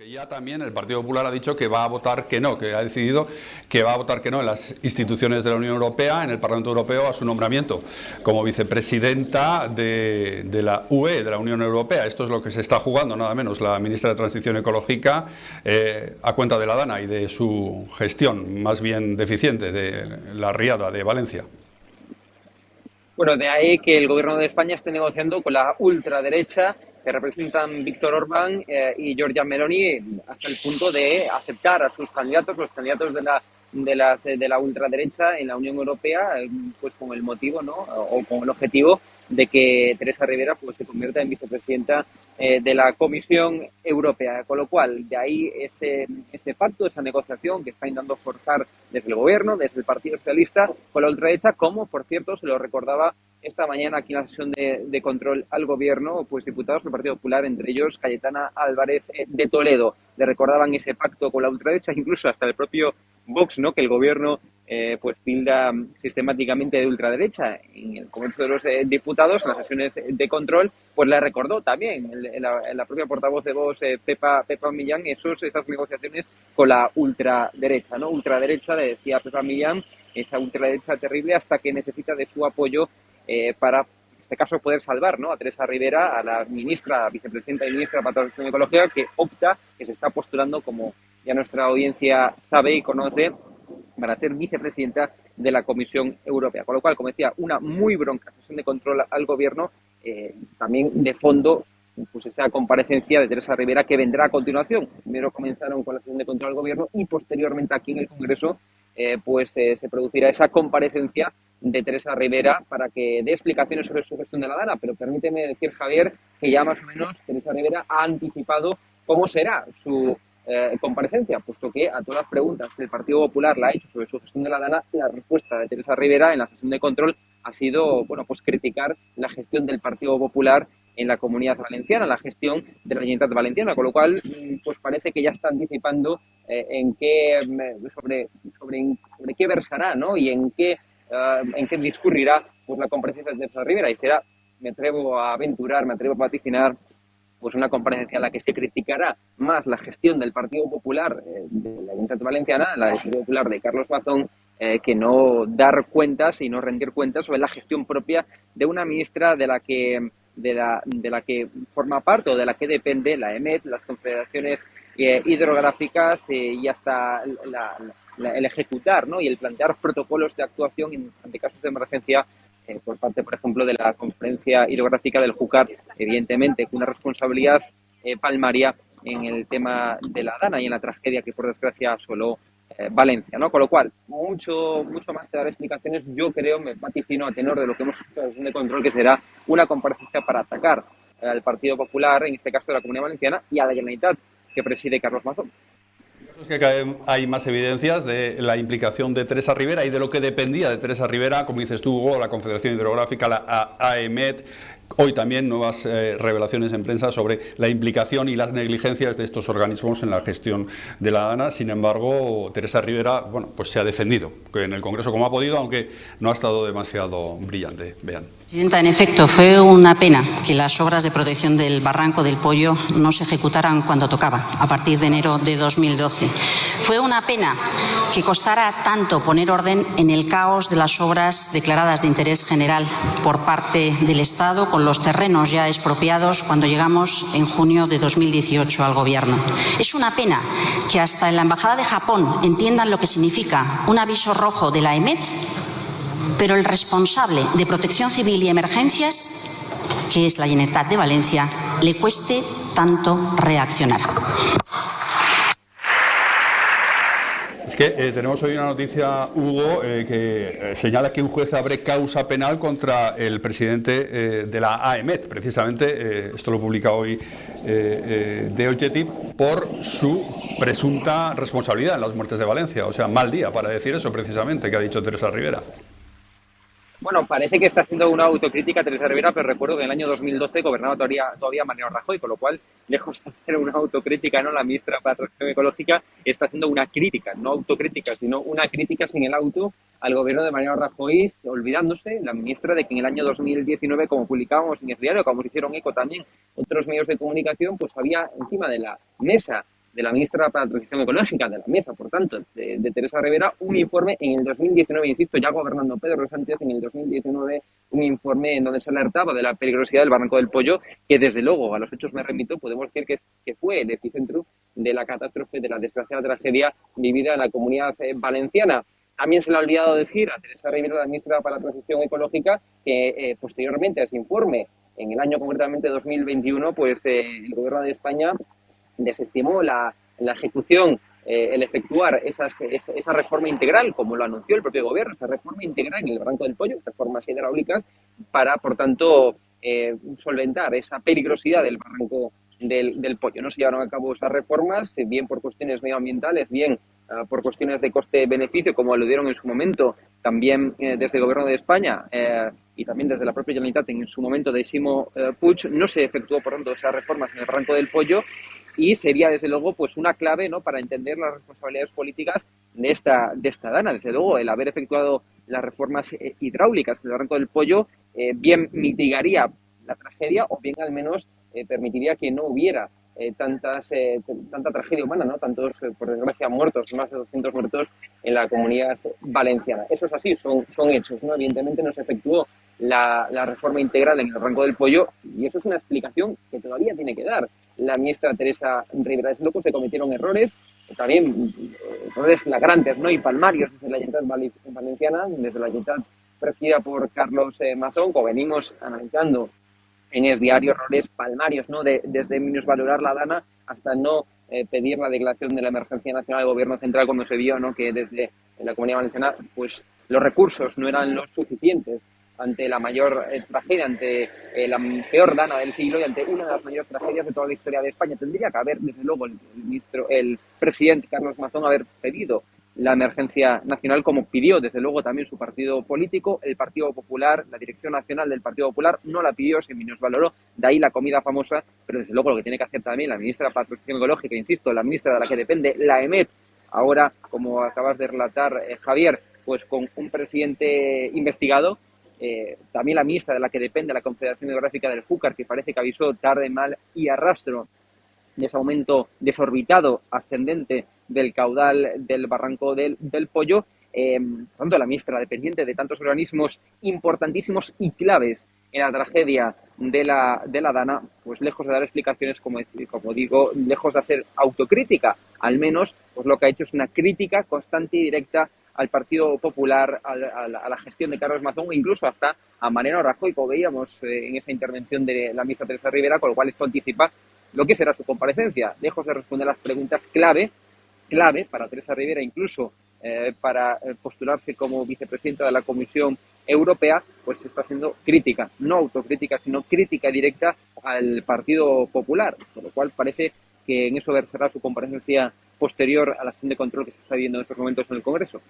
Que ya también el Partido Popular ha dicho que va a votar que no, que ha decidido que va a votar que no en las instituciones de la Unión Europea, en el Parlamento Europeo, a su nombramiento como vicepresidenta de la UE, de la Unión Europea. Esto es lo que se está jugando, nada menos, la ministra de Transición Ecológica, a cuenta de la DANA y de su gestión más bien deficiente de la Riada de Valencia. Bueno, de ahí que el gobierno de España esté negociando con la ultraderecha que representan Víctor Orbán y Giorgia Meloni hasta el punto de aceptar a sus candidatos, los candidatos de la ultraderecha en la Unión Europea, pues con el motivo, ¿no? O con el objetivo de que Teresa Rivera pues se convierta en vicepresidenta de la Comisión Europea. Con lo cual, de ahí ese pacto, esa negociación que está intentando forzar desde el gobierno, desde el Partido Socialista, con la ultraderecha, como, por cierto, se lo recordaba esta mañana aquí en la sesión de control al gobierno, pues diputados del Partido Popular, entre ellos Cayetana Álvarez de Toledo. Le recordaban ese pacto con la ultraderecha, incluso hasta el propio Vox, ¿no? Que el gobierno pues tilda sistemáticamente de ultraderecha en el Congreso de los Diputados, en las sesiones de control, pues le recordó también la propia portavoz de Vox, Pepa Millán, esas negociaciones con la ultraderecha, ¿no? Ultraderecha, le decía Pepa Millán, esa ultraderecha terrible hasta que necesita de su apoyo para, en este caso, poder salvar, ¿no? A Teresa Rivera, a la ministra, vicepresidenta y ministra para Transición Ecológica, que se está postulando, como ya nuestra audiencia sabe y conoce, para ser vicepresidenta de la Comisión Europea. Con lo cual, como decía, una muy bronca sesión de control al gobierno, también de fondo, pues esa comparecencia de Teresa Rivera que vendrá a continuación. Primero comenzaron con la sesión de control al gobierno y posteriormente aquí en el Congreso se producirá esa comparecencia de Teresa Rivera para que dé explicaciones sobre su gestión de la DANA. Pero permíteme decir, Javier, que ya más o menos Teresa Rivera ha anticipado cómo será su comparecencia, puesto que a todas las preguntas que el Partido Popular le ha hecho sobre su gestión de la DANA, la respuesta de Teresa Rivera en la sesión de control ha sido, bueno, pues criticar la gestión del Partido Popular en la Comunidad Valenciana, la gestión de la Generalitat Valenciana, con lo cual, pues parece que ya está anticipando sobre qué versará, ¿no? Y en qué discurrirá pues la comparecencia de Teresa Rivera, y será, me atrevo a aventurar, me atrevo a vaticinar, pues una comparecencia en la que se criticará más la gestión del Partido Popular de la Generalitat Valenciana, la del Partido Popular de Carlos Mazón, que no dar cuentas y no rendir cuentas sobre la gestión propia de una ministra de la que forma parte o de la que depende la EMET, las confederaciones hidrográficas y hasta el ejecutar, ¿no? Y el plantear protocolos de actuación ante casos de emergencia por parte, por ejemplo, de la Conferencia Hidrográfica del Júcar, evidentemente con una responsabilidad palmaria en el tema de la DANA y en la tragedia que, por desgracia, asoló Valencia, ¿no? Con lo cual, mucho más que dar explicaciones, yo creo, me vaticino a tenor de lo que hemos visto en la sesión de control, que será una comparecencia para atacar al Partido Popular, en este caso de la Comunidad Valenciana, y a la Generalitat que preside Carlos Mazón. Es que cada vez hay más evidencias de la implicación de Teresa Rivera y de lo que dependía de Teresa Rivera, como dices tú, Hugo, la Confederación Hidrográfica, la AEMET. Hoy también nuevas revelaciones en prensa sobre la implicación y las negligencias de estos organismos en la gestión de la DANA. Sin embargo, Teresa Rivera, bueno, pues se ha defendido en el Congreso como ha podido, aunque no ha estado demasiado brillante. Vean. Presidenta, en efecto, fue una pena que las obras de protección del Barranco del Pollo no se ejecutaran cuando tocaba, a partir de enero de 2012. Fue una pena que costara tanto poner orden en el caos de las obras declaradas de interés general por parte del Estado, con los terrenos ya expropiados cuando llegamos en junio de 2018 al Gobierno. Es una pena que hasta en la Embajada de Japón entiendan lo que significa un aviso rojo de la EMET, pero el responsable de Protección Civil y Emergencias, que es la Generalitat de Valencia, le cueste tanto reaccionar. Es que tenemos hoy una noticia, Hugo, que señala que un juez abre causa penal contra el presidente de la AEMET, precisamente, esto lo publica hoy The Objective, por su presunta responsabilidad en las muertes de Valencia. O sea, mal día para decir eso, precisamente, que ha dicho Teresa Rivera. Bueno, parece que está haciendo una autocrítica Teresa Rivera, pero recuerdo que en el año 2012 gobernaba todavía Mariano Rajoy, con lo cual, lejos de hacer una autocrítica, ¿no? La ministra para Transición Ecológica está haciendo una crítica, no autocrítica, sino una crítica sin el auto al gobierno de Mariano Rajoy, olvidándose la ministra de que en el año 2019, como publicábamos en el diario, como hicieron eco también otros medios de comunicación, pues había encima de la mesa de la ministra para la Transición Ecológica, de la mesa, por tanto, de Teresa Rivera, un informe en el 2019, insisto, ya gobernando Pedro Sánchez, en el 2019, un informe en donde se alertaba de la peligrosidad del Barranco del Pollo, que desde luego, a los hechos me remito, podemos decir que fue el epicentro de la catástrofe, de la desgraciada tragedia vivida en la Comunidad Valenciana. También se le ha olvidado decir a Teresa Rivera, la ministra para la Transición Ecológica, que posteriormente a ese informe, en el año concretamente 2021, pues el Gobierno de España desestimó la ejecución, el efectuar esa reforma integral, como lo anunció el propio Gobierno, esa reforma integral en el Barranco del Pollo, reformas hidráulicas, para, por tanto, solventar esa peligrosidad del Barranco del Pollo. No se llevaron a cabo esas reformas, bien por cuestiones medioambientales, bien por cuestiones de coste-beneficio, como aludieron en su momento también desde el Gobierno de España y también desde la propia Generalitat en su momento de Ximo Puig. No se efectuó, por tanto, esas reformas en el Barranco del Pollo, y sería, desde luego, pues una clave, ¿no?, para entender las responsabilidades políticas de esta dana. Desde luego, el haber efectuado las reformas hidráulicas en el Barranco del Pollo bien mitigaría la tragedia, o bien al menos permitiría que no hubiera tanta tragedia humana, ¿no? Tantos, por desgracia, muertos, más de 200 muertos en la Comunidad Valenciana. Eso es así, son hechos, ¿no? Evidentemente no se efectuó la reforma integral en el Barranco del Pollo, y eso es una explicación que todavía tiene que dar la ministra Teresa Rivera. Desde luego se cometieron errores, también errores flagrantes, ¿no?, y palmarios desde la Generalitat Valenciana, desde la Generalitat presidida por Carlos Mazón, como venimos analizando en Es Diario, errores palmarios, ¿no?, desde minusvalorar la dana hasta no pedir la declaración de la emergencia nacional del Gobierno central, cuando se vio, ¿no?, que desde la Comunidad Valenciana pues los recursos no eran los suficientes ante la mayor tragedia, ante la peor dana del siglo y ante una de las mayores tragedias de toda la historia de España. Tendría que haber, desde luego, el presidente Carlos Mazón haber pedido la emergencia nacional, como pidió desde luego también su partido político, el Partido Popular. La dirección nacional del Partido Popular no la pidió, se minusvaloró, de ahí la comida famosa. Pero desde luego lo que tiene que hacer también la ministra de Transición Ecológica, insisto, la ministra de la que depende, la EMET, ahora, como acabas de relatar, Javier, pues con un presidente investigado, también la ministra de la que depende la Confederación Hidrográfica del Júcar, que parece que avisó tarde, mal y a rastro de ese aumento desorbitado, ascendente del caudal del Barranco del Pollo. Por tanto, la ministra, dependiente de tantos organismos importantísimos y claves en la tragedia de la dana, pues lejos de dar explicaciones, como digo, lejos de hacer autocrítica, al menos pues lo que ha hecho es una crítica constante y directa al Partido Popular, a la gestión de Carlos Mazón, e incluso hasta a Mariano Rajoy, como veíamos en esa intervención de la ministra Teresa Rivera, con lo cual esto anticipa lo que será su comparecencia. Lejos de responder las preguntas clave para Teresa Rivera, incluso para postularse como vicepresidenta de la Comisión Europea, pues se está haciendo crítica, no autocrítica, sino crítica directa al Partido Popular, con lo cual parece que en eso versará su comparecencia posterior a la sesión de control que se está viendo en estos momentos en el Congreso.